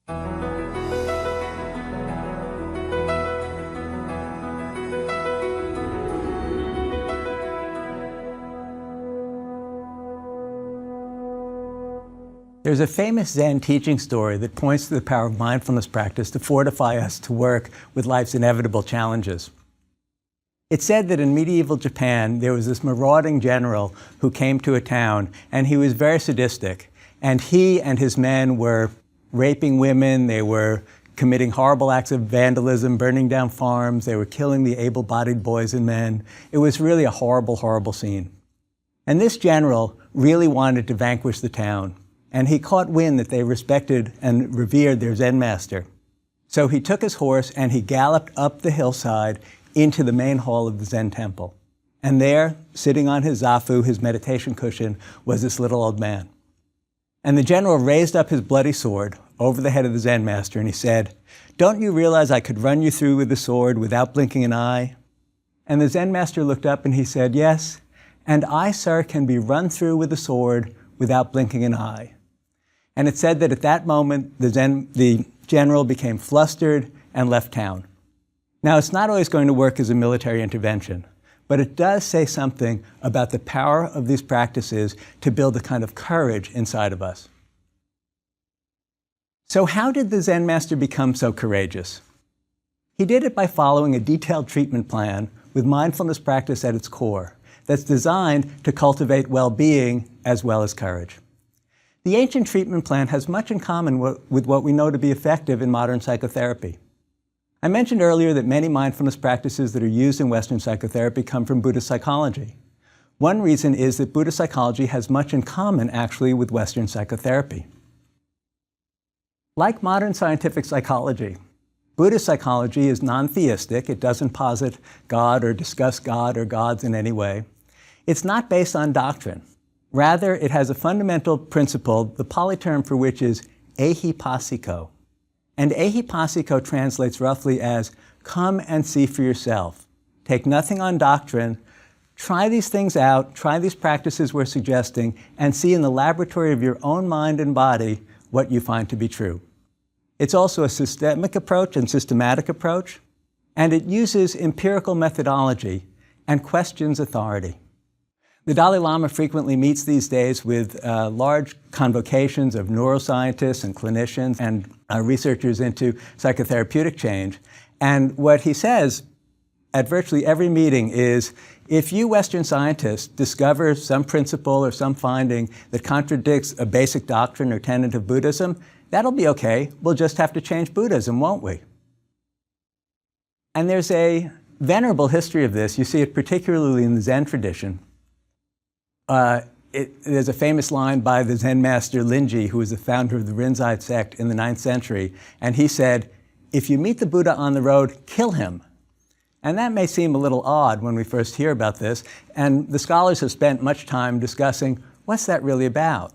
There's a famous Zen teaching story that points to the power of mindfulness practice to fortify us to work with life's inevitable challenges. It's said that in medieval Japan, there was this marauding general who came to a town, and he was very sadistic. And he and his men were raping women, they were committing horrible acts of vandalism, burning down farms, they were killing the able-bodied boys and men. It was really a horrible, horrible scene. And this general really wanted to vanquish the town. And he caught wind that they respected and revered their Zen master. So he took his horse and he galloped up the hillside into the main hall of the Zen temple. And there, sitting on his zafu, his meditation cushion, was this little old man. And the general raised up his bloody sword over the head of the Zen master and he said, "Don't you realize I could run you through with the sword without blinking an eye?" And the Zen master looked up and he said, "Yes, and I, sir, can be run through with the sword without blinking an eye." And it said that at that moment, the general became flustered and left town. Now, it's not always going to work as a military intervention, but it does say something about the power of these practices to build a kind of courage inside of us. So how did the Zen master become so courageous? He did it by following a detailed treatment plan with mindfulness practice at its core that's designed to cultivate well-being as well as courage. The ancient treatment plan has much in common with what we know to be effective in modern psychotherapy. I mentioned earlier that many mindfulness practices that are used in Western psychotherapy come from Buddhist psychology. One reason is that Buddhist psychology has much in common, actually, with Western psychotherapy. Like modern scientific psychology, Buddhist psychology is non-theistic. It doesn't posit God or discuss God or gods in any way. It's not based on doctrine. Rather, it has a fundamental principle, the Pali term for which is ehipassiko. And ehipassiko translates roughly as, come and see for yourself. Take nothing on doctrine, try these things out, try these practices we're suggesting, and see in the laboratory of your own mind and body what you find to be true. It's also a systemic approach and systematic approach, and it uses empirical methodology and questions authority. The Dalai Lama frequently meets these days with large convocations of neuroscientists and clinicians and researchers into psychotherapeutic change. And what he says at virtually every meeting is, if you Western scientists discover some principle or some finding that contradicts a basic doctrine or tenet of Buddhism, that'll be okay. We'll just have to change Buddhism, won't we? And there's a venerable history of this. You see it particularly in the Zen tradition. There's a famous line by the Zen master Linji, who was the founder of the Rinzai sect in the 9th century, and he said, if you meet the Buddha on the road, kill him. And that may seem a little odd when we first hear about this, and the scholars have spent much time discussing what's that really about.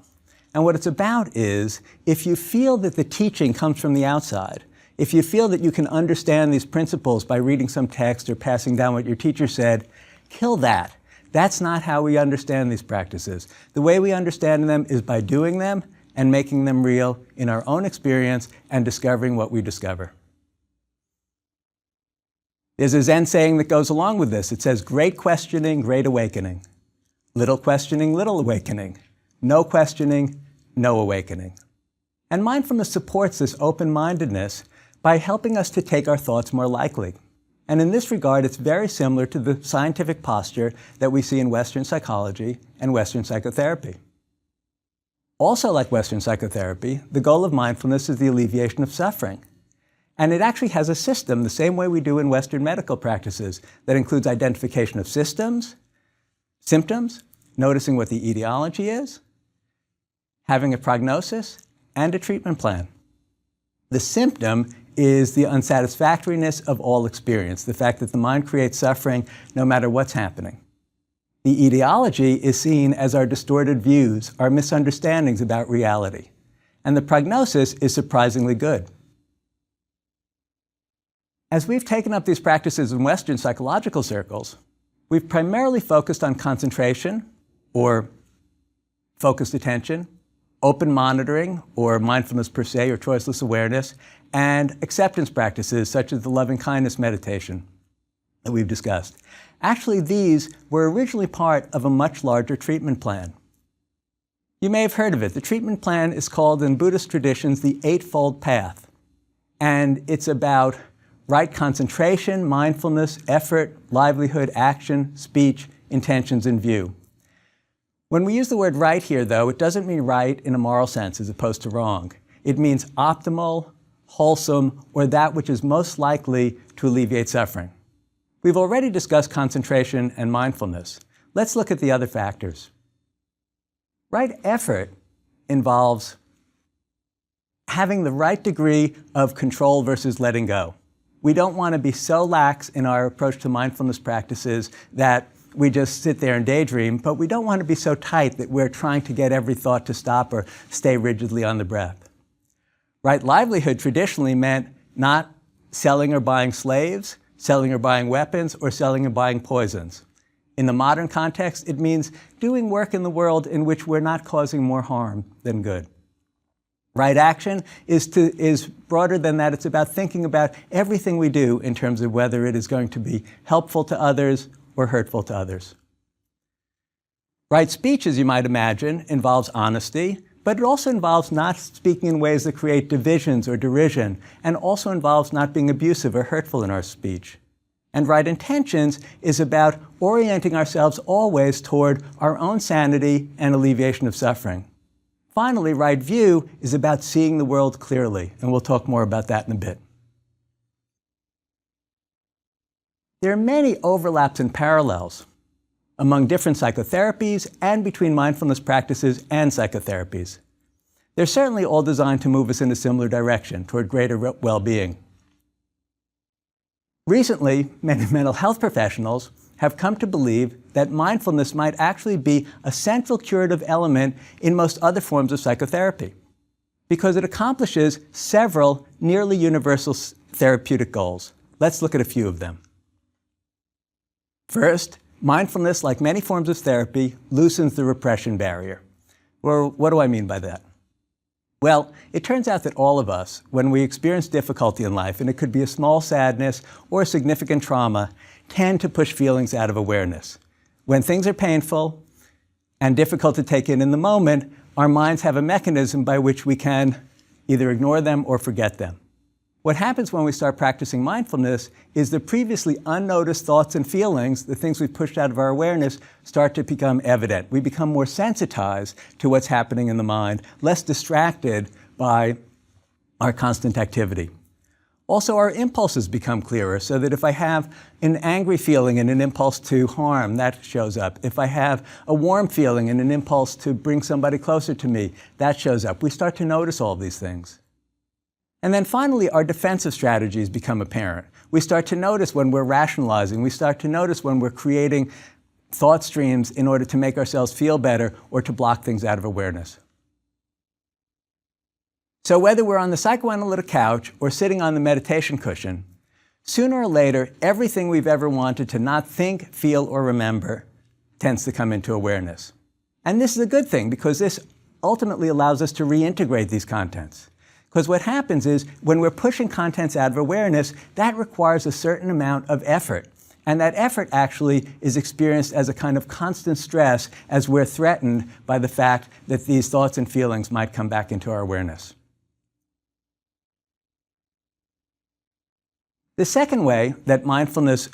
And what it's about is, if you feel that the teaching comes from the outside, if you feel that you can understand these principles by reading some text or passing down what your teacher said, kill that. That's not how we understand these practices. The way we understand them is by doing them and making them real in our own experience and discovering what we discover. There's a Zen saying that goes along with this. It says, great questioning, great awakening. Little questioning, little awakening. No questioning, no awakening. And mindfulness supports this open-mindedness by helping us to take our thoughts more likely. And in this regard, it's very similar to the scientific posture that we see in Western psychology and Western psychotherapy. Also like Western psychotherapy, the goal of mindfulness is the alleviation of suffering. And it actually has a system, the same way we do in Western medical practices, that includes identification of symptoms, noticing what the etiology is, having a prognosis, and a treatment plan. The symptom is the unsatisfactoriness of all experience, the fact that the mind creates suffering no matter what's happening. The etiology is seen as our distorted views, our misunderstandings about reality. And the prognosis is surprisingly good. As we've taken up these practices in Western psychological circles, we've primarily focused on concentration, or focused attention, open monitoring, or mindfulness per se, or choiceless awareness, and acceptance practices such as the loving-kindness meditation that we've discussed. Actually, these were originally part of a much larger treatment plan. You may have heard of it. The treatment plan is called, in Buddhist traditions, the Eightfold Path. And it's about right concentration, mindfulness, effort, livelihood, action, speech, intentions, and view. When we use the word right here, though, it doesn't mean right in a moral sense as opposed to wrong. It means optimal, wholesome, or that which is most likely to alleviate suffering. We've already discussed concentration and mindfulness. Let's look at the other factors. Right effort involves having the right degree of control versus letting go. We don't want to be so lax in our approach to mindfulness practices that we just sit there and daydream, but we don't want to be so tight that we're trying to get every thought to stop or stay rigidly on the breath. Right livelihood traditionally meant not selling or buying slaves, selling or buying weapons, or selling or buying poisons. In the modern context, it means doing work in the world in which we're not causing more harm than good. Right action is broader than that. It's about thinking about everything we do in terms of whether it is going to be helpful to others or hurtful to others. Right speech, as you might imagine, involves honesty, but it also involves not speaking in ways that create divisions or derision, and also involves not being abusive or hurtful in our speech. And right intentions is about orienting ourselves always toward our own sanity and alleviation of suffering. Finally, right view is about seeing the world clearly, and we'll talk more about that in a bit. There are many overlaps and parallels among different psychotherapies and between mindfulness practices and psychotherapies. They're certainly all designed to move us in a similar direction, toward greater well-being. Recently, many mental health professionals have come to believe that mindfulness might actually be a central curative element in most other forms of psychotherapy, because it accomplishes several nearly universal therapeutic goals. Let's look at a few of them. First, mindfulness, like many forms of therapy, loosens the repression barrier. Well, what do I mean by that? Well, it turns out that all of us, when we experience difficulty in life, and it could be a small sadness or a significant trauma, tend to push feelings out of awareness. When things are painful and difficult to take in the moment, our minds have a mechanism by which we can either ignore them or forget them. What happens when we start practicing mindfulness is the previously unnoticed thoughts and feelings, the things we've pushed out of our awareness, start to become evident. We become more sensitized to what's happening in the mind, less distracted by our constant activity. Also, our impulses become clearer, so that if I have an angry feeling and an impulse to harm, that shows up. If I have a warm feeling and an impulse to bring somebody closer to me, that shows up. We start to notice all these things. And then finally, our defensive strategies become apparent. We start to notice when we're rationalizing. We start to notice when we're creating thought streams in order to make ourselves feel better or to block things out of awareness. So whether we're on the psychoanalytic couch or sitting on the meditation cushion, sooner or later, everything we've ever wanted to not think, feel, or remember tends to come into awareness. And this is a good thing, because this ultimately allows us to reintegrate these contents. Because what happens is, when we're pushing contents out of awareness, that requires a certain amount of effort. And that effort actually is experienced as a kind of constant stress as we're threatened by the fact that these thoughts and feelings might come back into our awareness. The second way that mindfulness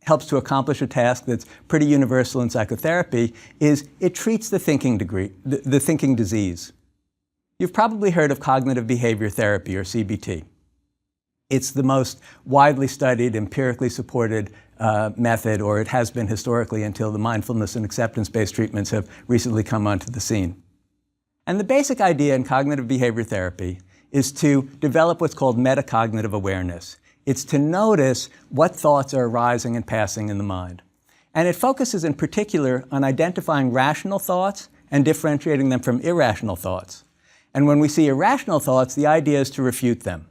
helps to accomplish a task that's pretty universal in psychotherapy is it treats the thinking disease. You've probably heard of cognitive behavior therapy, or CBT. It's the most widely studied, empirically supported method, or it has been historically until the mindfulness and acceptance-based treatments have recently come onto the scene. And the basic idea in cognitive behavior therapy is to develop what's called metacognitive awareness. It's to notice what thoughts are arising and passing in the mind. And it focuses in particular on identifying rational thoughts and differentiating them from irrational thoughts. And when we see irrational thoughts, the idea is to refute them,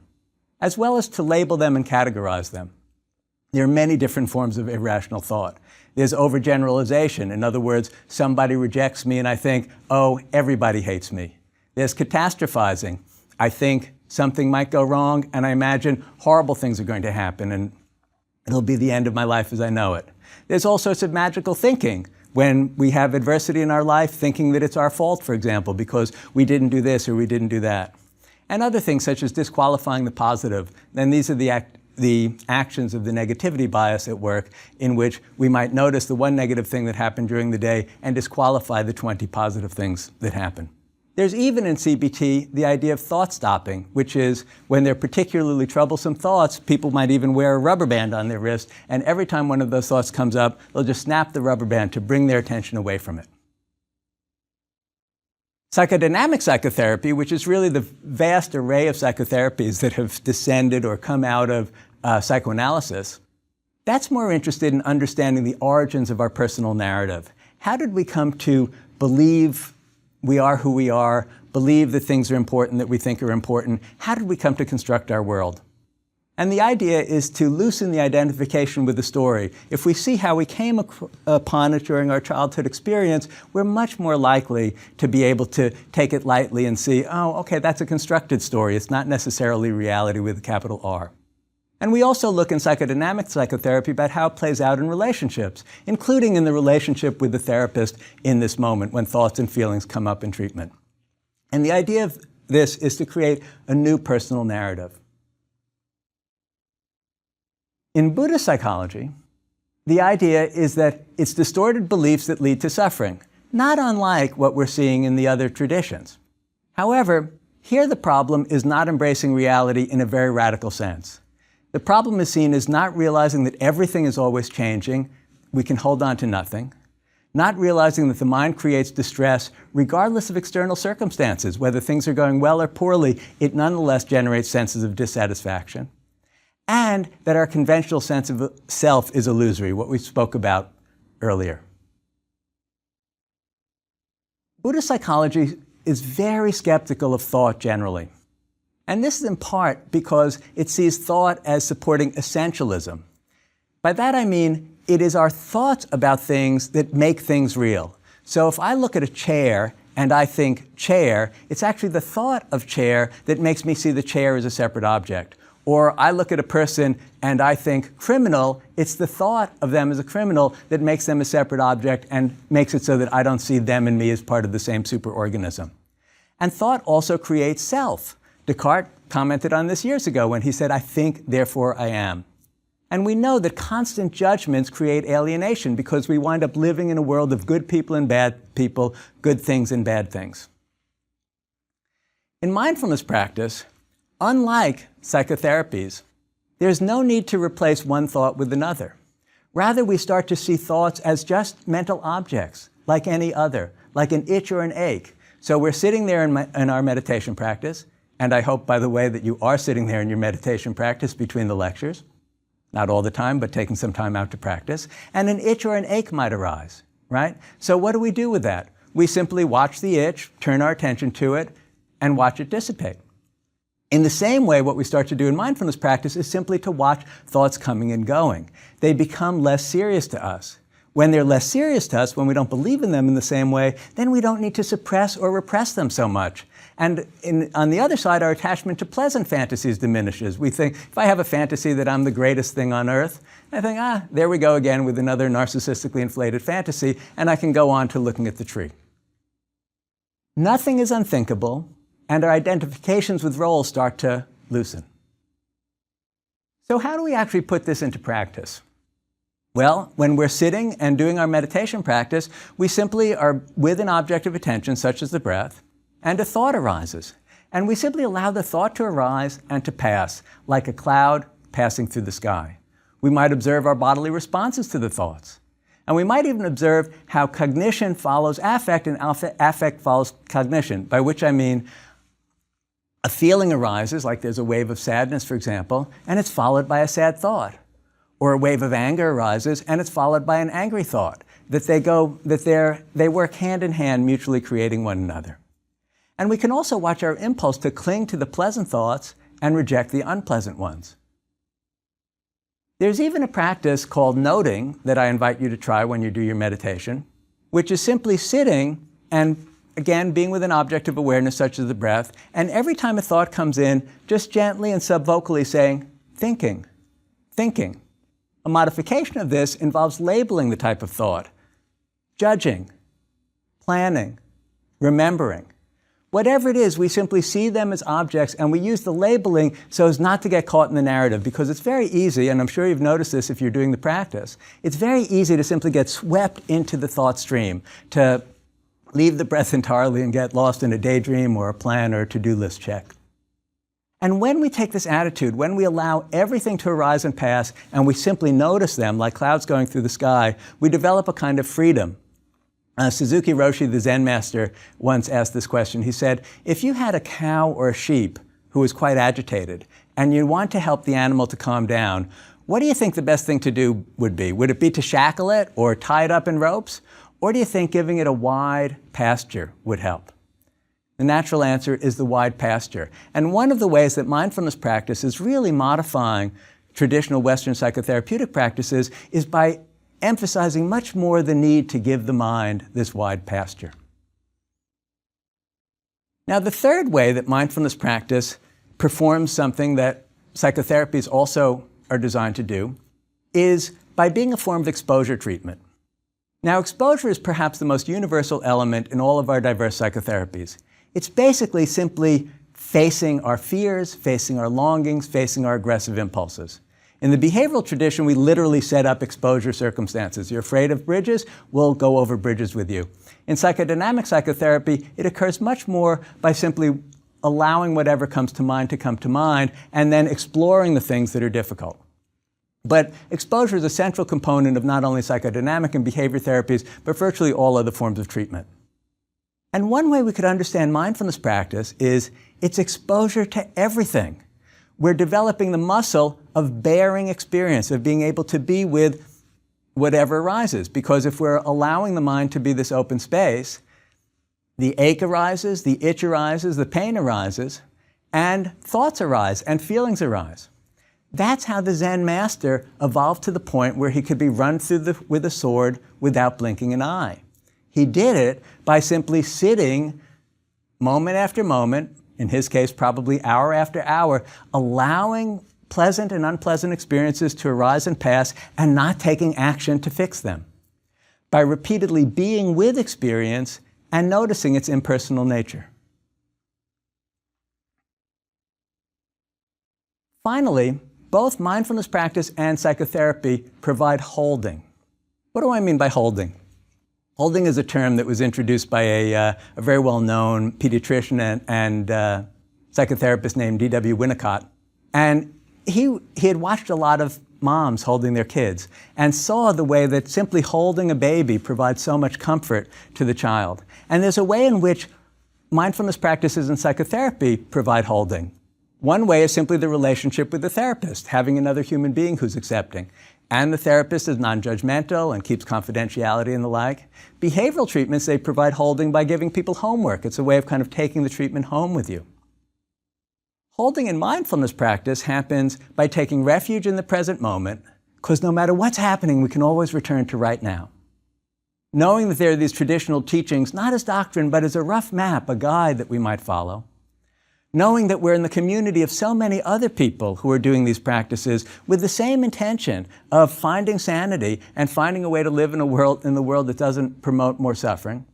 as well as to label them and categorize them. There are many different forms of irrational thought. There's overgeneralization. In other words, somebody rejects me and I think, oh, everybody hates me. There's catastrophizing. I think something might go wrong, and I imagine horrible things are going to happen, and it'll be the end of my life as I know it. There's all sorts of magical thinking. When we have adversity in our life, thinking that it's our fault, for example, because we didn't do this or we didn't do that. And other things such as disqualifying the positive. Then these are the actions of the negativity bias at work, in which we might notice the one negative thing that happened during the day and disqualify the 20 positive things that happen. There's even in CBT the idea of thought stopping, which is when there are particularly troublesome thoughts, people might even wear a rubber band on their wrist, and every time one of those thoughts comes up, they'll just snap the rubber band to bring their attention away from it. Psychodynamic psychotherapy, which is really the vast array of psychotherapies that have descended or come out of psychoanalysis, that's more interested in understanding the origins of our personal narrative. How did we come to believe we are who we are, believe that things are important that we think are important? How did we come to construct our world? And the idea is to loosen the identification with the story. If we see how we came upon it during our childhood experience, we're much more likely to be able to take it lightly and see, oh, okay, that's a constructed story. It's not necessarily reality with a capital R. And we also look in psychodynamic psychotherapy about how it plays out in relationships, including in the relationship with the therapist in this moment when thoughts and feelings come up in treatment. And the idea of this is to create a new personal narrative. In Buddhist psychology, the idea is that it's distorted beliefs that lead to suffering, not unlike what we're seeing in the other traditions. However, here the problem is not embracing reality in a very radical sense. The problem is seen as not realizing that everything is always changing, we can hold on to nothing, not realizing that the mind creates distress regardless of external circumstances, whether things are going well or poorly, it nonetheless generates senses of dissatisfaction, and that our conventional sense of self is illusory, what we spoke about earlier. Buddhist psychology is very skeptical of thought generally. And this is in part because it sees thought as supporting essentialism. By that I mean it is our thoughts about things that make things real. So if I look at a chair and I think chair, it's actually the thought of chair that makes me see the chair as a separate object. Or I look at a person and I think criminal, it's the thought of them as a criminal that makes them a separate object and makes it so that I don't see them and me as part of the same superorganism. And thought also creates self. Descartes commented on this years ago when he said, I think, therefore I am. And we know that constant judgments create alienation because we wind up living in a world of good people and bad people, good things and bad things. In mindfulness practice, unlike psychotherapies, there's no need to replace one thought with another. Rather, we start to see thoughts as just mental objects, like any other, like an itch or an ache. So we're sitting there in our meditation practice, and I hope, by the way, that you are sitting there in your meditation practice between the lectures. Not all the time, but taking some time out to practice. And an itch or an ache might arise, right? So what do we do with that? We simply watch the itch, turn our attention to it, and watch it dissipate. In the same way, what we start to do in mindfulness practice is simply to watch thoughts coming and going. They become less serious to us. When they're less serious to us, when we don't believe in them in the same way, then we don't need to suppress or repress them so much. And on the other side, our attachment to pleasant fantasies diminishes. We think, if I have a fantasy that I'm the greatest thing on earth, I think, there we go again with another narcissistically inflated fantasy, and I can go on to looking at the tree. Nothing is unthinkable, and our identifications with roles start to loosen. So how do we actually put this into practice? Well, when we're sitting and doing our meditation practice, we simply are with an object of attention, such as the breath, and a thought arises. And we simply allow the thought to arise and to pass, like a cloud passing through the sky. We might observe our bodily responses to the thoughts. And we might even observe how cognition follows affect and affect follows cognition, by which I mean a feeling arises, like there's a wave of sadness, for example, and it's followed by a sad thought. Or a wave of anger arises, and it's followed by an angry thought. They work hand in hand, mutually creating one another. And we can also watch our impulse to cling to the pleasant thoughts and reject the unpleasant ones. There's even a practice called noting that I invite you to try when you do your meditation, which is simply sitting and again, being with an object of awareness such as the breath, and every time a thought comes in, just gently and subvocally saying, thinking, thinking. A modification of this involves labeling the type of thought, judging, planning, remembering. Whatever it is, we simply see them as objects, and we use the labeling so as not to get caught in the narrative, because it's very easy, and I'm sure you've noticed this if you're doing the practice, it's very easy to simply get swept into the thought stream, to leave the breath entirely and get lost in a daydream or a plan or a to-do list check. And when we take this attitude, when we allow everything to arise and pass, and we simply notice them like clouds going through the sky, we develop a kind of freedom. Suzuki Roshi, the Zen master, once asked this question. He said, if you had a cow or a sheep who was quite agitated, and you want to help the animal to calm down, what do you think the best thing to do would be? Would it be to shackle it or tie it up in ropes? Or do you think giving it a wide pasture would help? The natural answer is the wide pasture. And one of the ways that mindfulness practice is really modifying traditional Western psychotherapeutic practices is by emphasizing much more the need to give the mind this wide pasture. Now, the third way that mindfulness practice performs something that psychotherapies also are designed to do is by being a form of exposure treatment. Now, exposure is perhaps the most universal element in all of our diverse psychotherapies. It's basically simply facing our fears, facing our longings, facing our aggressive impulses. In the behavioral tradition, we literally set up exposure circumstances. You're afraid of bridges? We'll go over bridges with you. In psychodynamic psychotherapy, it occurs much more by simply allowing whatever comes to mind to come to mind and then exploring the things that are difficult. But exposure is a central component of not only psychodynamic and behavior therapies, but virtually all other forms of treatment. And one way we could understand mindfulness practice is its exposure to everything. We're developing the muscle of bearing experience, of being able to be with whatever arises. Because if we're allowing the mind to be this open space, the ache arises, the itch arises, the pain arises, and thoughts arise, and feelings arise. That's how the Zen master evolved to the point where he could be run through with a sword without blinking an eye. He did it by simply sitting moment after moment, in his case probably hour after hour, allowing pleasant and unpleasant experiences to arise and pass and not taking action to fix them. By repeatedly being with experience and noticing its impersonal nature. Finally, both mindfulness practice and psychotherapy provide holding. What do I mean by holding? Holding is a term that was introduced by a very well-known pediatrician and psychotherapist named D.W. Winnicott. And he had watched a lot of moms holding their kids and saw the way that simply holding a baby provides so much comfort to the child. And there's a way in which mindfulness practices and psychotherapy provide holding. One way is simply the relationship with the therapist, having another human being who's accepting. And the therapist is non-judgmental and keeps confidentiality and the like. Behavioral treatments, they provide holding by giving people homework. It's a way of kind of taking the treatment home with you. Holding in mindfulness practice happens by taking refuge in the present moment, because no matter what's happening, we can always return to right now. Knowing that there are these traditional teachings, not as doctrine, but as a rough map, a guide that we might follow. Knowing that we're in the community of so many other people who are doing these practices with the same intention of finding sanity and finding a way to live in the world that doesn't promote more suffering.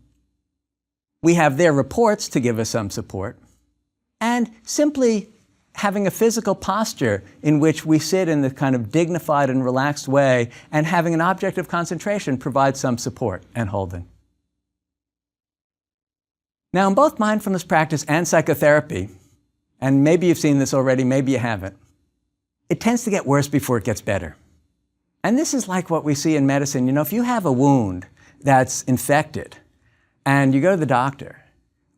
We have their reports to give us some support. And simply having a physical posture in which we sit in the kind of dignified and relaxed way and having an object of concentration provides some support and holding. Now, in both mindfulness practice and psychotherapy, and maybe you've seen this already, maybe you haven't, it tends to get worse before it gets better. And this is like what we see in medicine. You know, if you have a wound that's infected and you go to the doctor,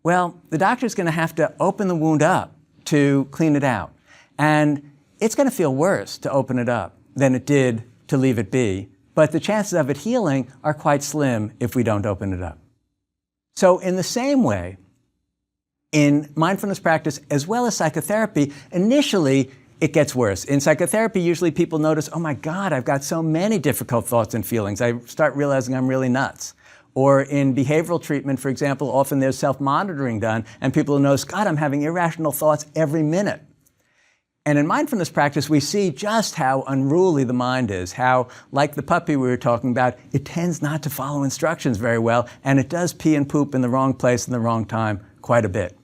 well, the doctor's going to have to open the wound up to clean it out. And it's going to feel worse to open it up than it did to leave it be. But the chances of it healing are quite slim if we don't open it up. So in the same way, in mindfulness practice as well as psychotherapy, initially it gets worse. In psychotherapy, usually people notice, oh my God, I've got so many difficult thoughts and feelings. I start realizing I'm really nuts. Or in behavioral treatment, for example, often there's self-monitoring done, and people will notice, God, I'm having irrational thoughts every minute. And in mindfulness practice, we see just how unruly the mind is, how, like the puppy we were talking about, it tends not to follow instructions very well, and it does pee and poop in the wrong place in the wrong time quite a bit.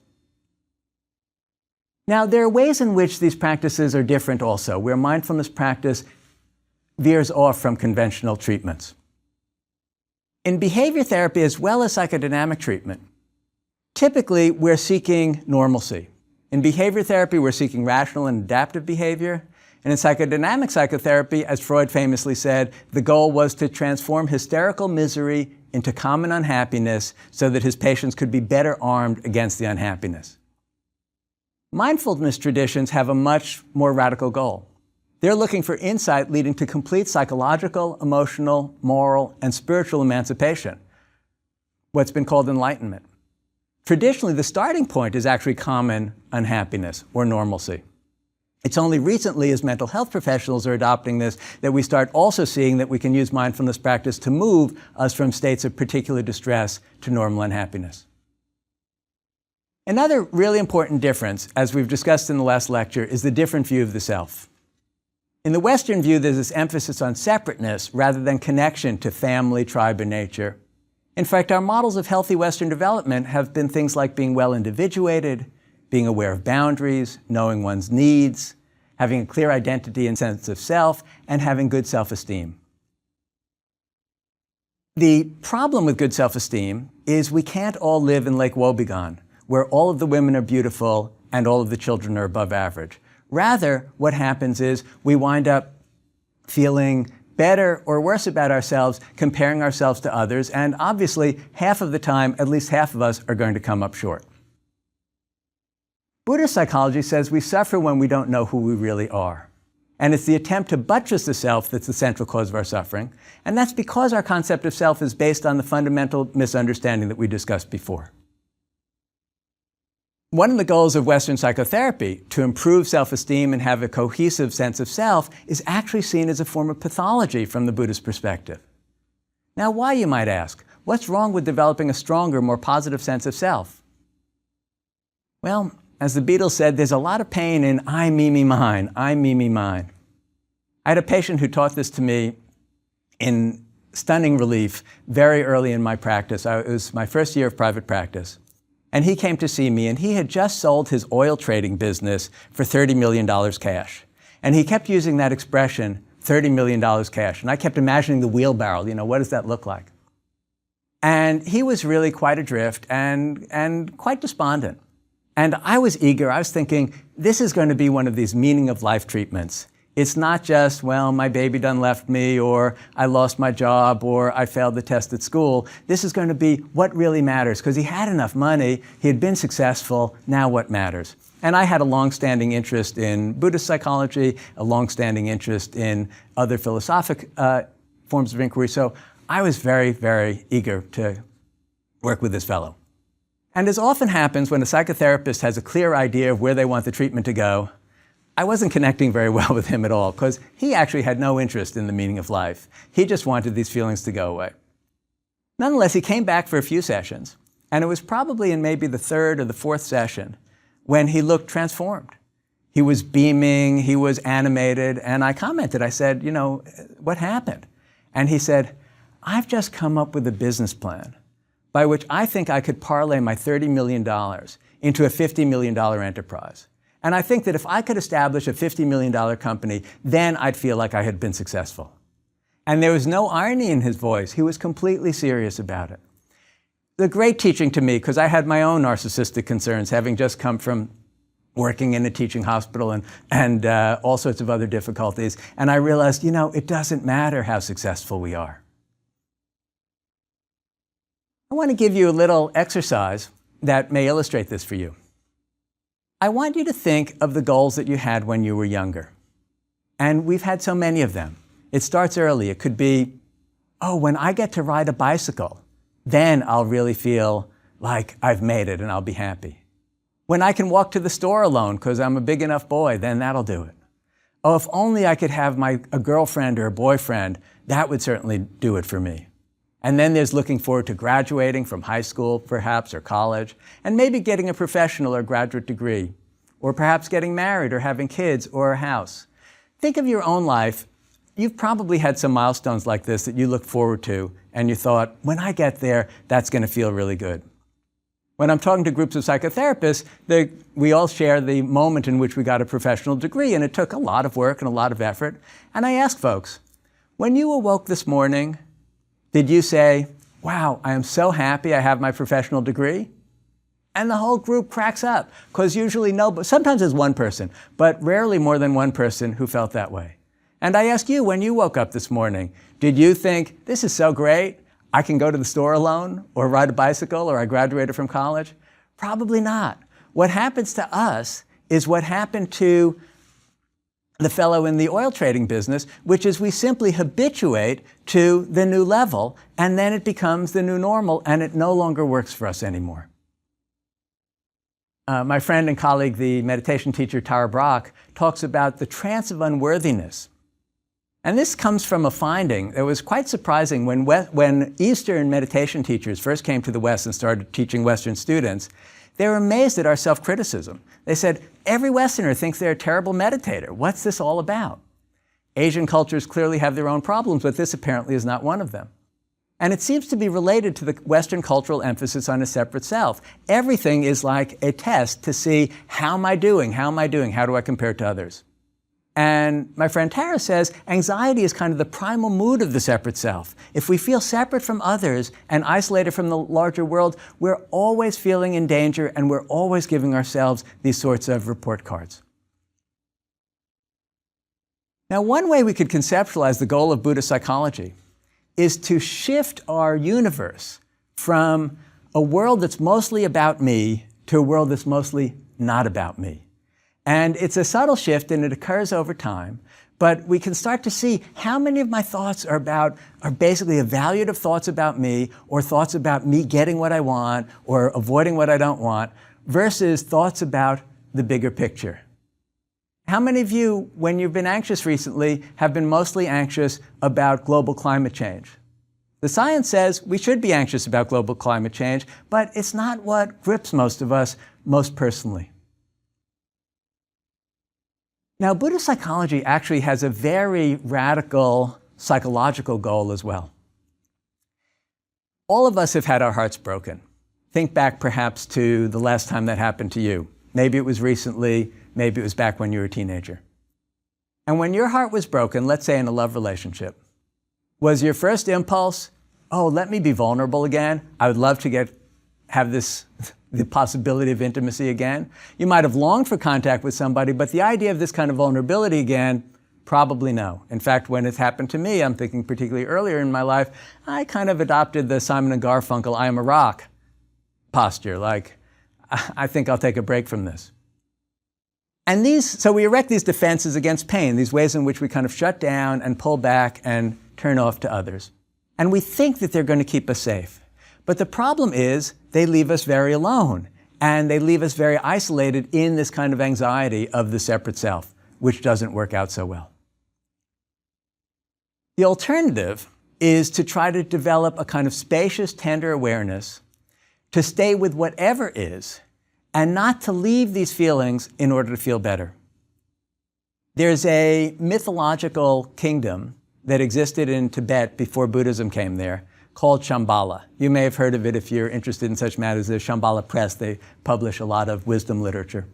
Now, there are ways in which these practices are different also, where mindfulness practice veers off from conventional treatments. In behavior therapy, as well as psychodynamic treatment, typically we're seeking normalcy. In behavior therapy, we're seeking rational and adaptive behavior. And in psychodynamic psychotherapy, as Freud famously said, the goal was to transform hysterical misery into common unhappiness so that his patients could be better armed against the unhappiness. Mindfulness traditions have a much more radical goal. They're looking for insight leading to complete psychological, emotional, moral, and spiritual emancipation, what's been called enlightenment. Traditionally, the starting point is actually common unhappiness or normalcy. It's only recently, as mental health professionals are adopting this, that we start also seeing that we can use mindfulness practice to move us from states of particular distress to normal unhappiness. Another really important difference, as we've discussed in the last lecture, is the different view of the self. In the Western view, there's this emphasis on separateness rather than connection to family, tribe, and nature. In fact, our models of healthy Western development have been things like being well individuated, being aware of boundaries, knowing one's needs, having a clear identity and sense of self, and having good self-esteem. The problem with good self-esteem is we can't all live in Lake Wobegon, where all of the women are beautiful and all of the children are above average. Rather, what happens is we wind up feeling better or worse about ourselves, comparing ourselves to others, and obviously, half of the time, at least half of us are going to come up short. Buddhist psychology says we suffer when we don't know who we really are. And it's the attempt to buttress the self that's the central cause of our suffering. And that's because our concept of self is based on the fundamental misunderstanding that we discussed before. One of the goals of Western psychotherapy, to improve self-esteem and have a cohesive sense of self, is actually seen as a form of pathology from the Buddhist perspective. Now, why, you might ask? What's wrong with developing a stronger, more positive sense of self? Well, as the Beatles said, there's a lot of pain in I, me, me, mine, I, me, me, mine. I had a patient who taught this to me in stunning relief very early in my practice. It was my first year of private practice. And he came to see me, and he had just sold his oil trading business for $30 million cash. And he kept using that expression, $30 million cash. And I kept imagining the wheelbarrow, what does that look like? And he was really quite adrift and quite despondent. And I was eager. I was thinking, this is going to be one of these meaning of life treatments. It's not just, well, my baby done left me, or I lost my job, or I failed the test at school. This is going to be what really matters, because he had enough money, he had been successful, now what matters? And I had a long-standing interest in Buddhist psychology, a long-standing interest in other philosophic forms of inquiry, so I was very, very eager to work with this fellow. And as often happens when a psychotherapist has a clear idea of where they want the treatment to go, I wasn't connecting very well with him at all, because he actually had no interest in the meaning of life. He just wanted these feelings to go away. Nonetheless, he came back for a few sessions, and it was probably in maybe the third or the fourth session when he looked transformed. He was beaming, he was animated, and I commented, I said, what happened? And he said, I've just come up with a business plan by which I think I could parlay my $30 million into a $50 million enterprise. And I think that if I could establish a $50 million company, then I'd feel like I had been successful. And there was no irony in his voice. He was completely serious about it. The great teaching to me, because I had my own narcissistic concerns, having just come from working in a teaching hospital and all sorts of other difficulties. And I realized, it doesn't matter how successful we are. I want to give you a little exercise that may illustrate this for you. I want you to think of the goals that you had when you were younger. And we've had so many of them. It starts early. It could be, when I get to ride a bicycle, then I'll really feel like I've made it and I'll be happy. When I can walk to the store alone because I'm a big enough boy, then that'll do it. If only I could have a girlfriend or a boyfriend, that would certainly do it for me. And then there's looking forward to graduating from high school, perhaps, or college, and maybe getting a professional or graduate degree, or perhaps getting married or having kids or a house. Think of your own life. You've probably had some milestones like this that you look forward to, and you thought, when I get there, that's going to feel really good. When I'm talking to groups of psychotherapists, we all share the moment in which we got a professional degree, and it took a lot of work and a lot of effort. And I ask folks, when you awoke this morning, did you say, wow, I am so happy I have my professional degree? And the whole group cracks up, because usually sometimes it's one person, but rarely more than one person who felt that way. And I ask you, when you woke up this morning, did you think, this is so great, I can go to the store alone, or ride a bicycle, or I graduated from college? Probably not. What happens to us is what happened to the fellow in the oil trading business, which is we simply habituate to the new level, and then it becomes the new normal, and it no longer works for us anymore. My friend and colleague, the meditation teacher Tara Brach, talks about the trance of unworthiness. And this comes from a finding that was quite surprising when Eastern meditation teachers first came to the West and started teaching Western students. They were amazed at our self-criticism. They said, every Westerner thinks they're a terrible meditator. What's this all about? Asian cultures clearly have their own problems, but this apparently is not one of them. And it seems to be related to the Western cultural emphasis on a separate self. Everything is like a test to see, how am I doing? How am I doing? How do I compare to others? And my friend Tara says, anxiety is kind of the primal mood of the separate self. If we feel separate from others and isolated from the larger world, we're always feeling in danger, and we're always giving ourselves these sorts of report cards. Now, one way we could conceptualize the goal of Buddhist psychology is to shift our universe from a world that's mostly about me to a world that's mostly not about me. And it's a subtle shift, and it occurs over time, but we can start to see how many of my thoughts are basically evaluative thoughts about me, or thoughts about me getting what I want or avoiding what I don't want, versus thoughts about the bigger picture. How many of you, when you've been anxious recently, have been mostly anxious about global climate change? The science says we should be anxious about global climate change, but it's not what grips most of us most personally. Now, Buddhist psychology actually has a very radical psychological goal as well. All of us have had our hearts broken. Think back perhaps to the last time that happened to you. Maybe it was recently, maybe it was back when you were a teenager. And when your heart was broken, let's say in a love relationship, was your first impulse, oh, let me be vulnerable again. I would love to have the possibility of intimacy again. You might have longed for contact with somebody, but the idea of this kind of vulnerability again, probably no. In fact, when it's happened to me, I'm thinking particularly earlier in my life, I kind of adopted the Simon & Garfunkel, I am a rock posture, like, I think I'll take a break from this. And so we erect these defenses against pain, these ways in which we kind of shut down and pull back and turn off to others. And we think that they're going to keep us safe. But the problem is they leave us very alone, and they leave us very isolated in this kind of anxiety of the separate self, which doesn't work out so well. The alternative is to try to develop a kind of spacious, tender awareness, to stay with whatever is, and not to leave these feelings in order to feel better. There's a mythological kingdom that existed in Tibet before Buddhism came there, called Shambhala. You may have heard of it if you're interested in such matters. There's Shambhala Press. They publish a lot of wisdom literature.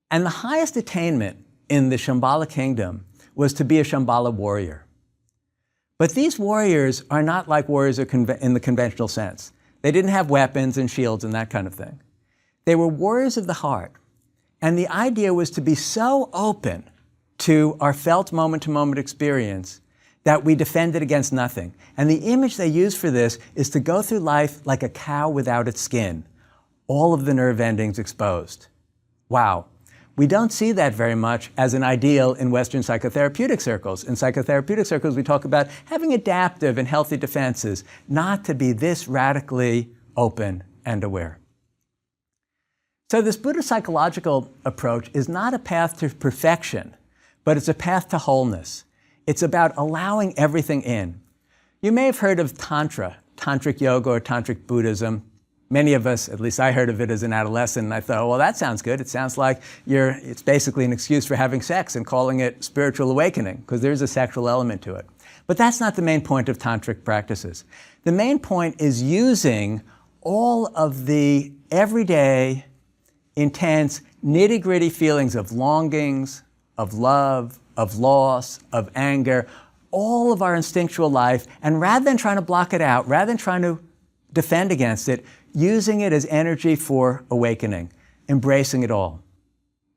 And the highest attainment in the Shambhala kingdom was to be a Shambhala warrior. But these warriors are not like warriors in the conventional sense. They didn't have weapons and shields and that kind of thing. They were warriors of the heart. And the idea was to be so open to our felt moment-to-moment experience that we defended against nothing. And the image they use for this is to go through life like a cow without its skin, all of the nerve endings exposed. Wow. We don't see that very much as an ideal in Western psychotherapeutic circles. In psychotherapeutic circles, we talk about having adaptive and healthy defenses, not to be this radically open and aware. So this Buddhist psychological approach is not a path to perfection, but it's a path to wholeness. It's about allowing everything in. You may have heard of Tantra, Tantric yoga or Tantric Buddhism. Many of us, at least I heard of it as an adolescent, and I thought, well, that sounds good. It sounds like it's basically an excuse for having sex and calling it spiritual awakening, because there's a sexual element to it. But that's not the main point of Tantric practices. The main point is using all of the everyday, intense, nitty-gritty feelings of longings, of love, of loss, of anger, all of our instinctual life, and rather than trying to block it out, rather than trying to defend against it, using it as energy for awakening, embracing it all.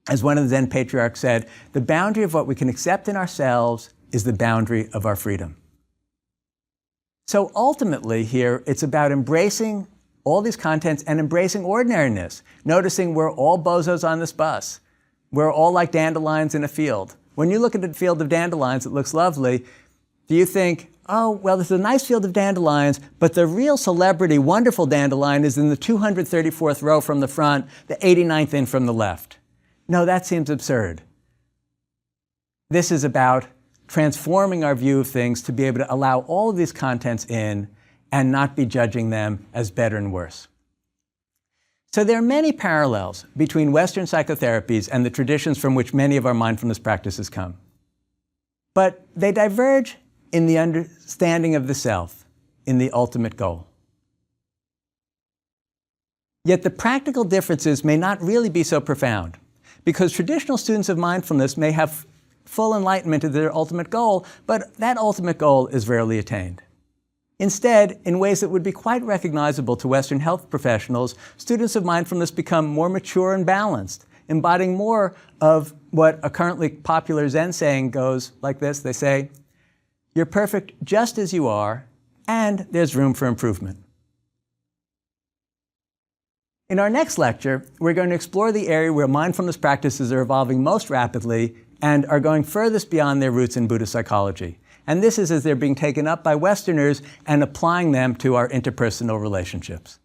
As one of the Zen patriarchs said, the boundary of what we can accept in ourselves is the boundary of our freedom. So ultimately here, it's about embracing all these contents and embracing ordinariness, noticing we're all bozos on this bus. We're all like dandelions in a field. When you look at a field of dandelions, it looks lovely. Do you think, oh, well, this is a nice field of dandelions, but the real celebrity, wonderful dandelion is in the 234th row from the front, the 89th in from the left? No, that seems absurd. This is about transforming our view of things to be able to allow all of these contents in and not be judging them as better and worse. So there are many parallels between Western psychotherapies and the traditions from which many of our mindfulness practices come. But they diverge in the understanding of the self, in the ultimate goal. Yet the practical differences may not really be so profound, because traditional students of mindfulness may have full enlightenment of their ultimate goal, but that ultimate goal is rarely attained. Instead, in ways that would be quite recognizable to Western health professionals, students of mindfulness become more mature and balanced, embodying more of what a currently popular Zen saying goes like this. They say, "You're perfect just as you are, and there's room for improvement." In our next lecture, we're going to explore the area where mindfulness practices are evolving most rapidly and are going furthest beyond their roots in Buddhist psychology. And this is as they're being taken up by Westerners and applying them to our interpersonal relationships.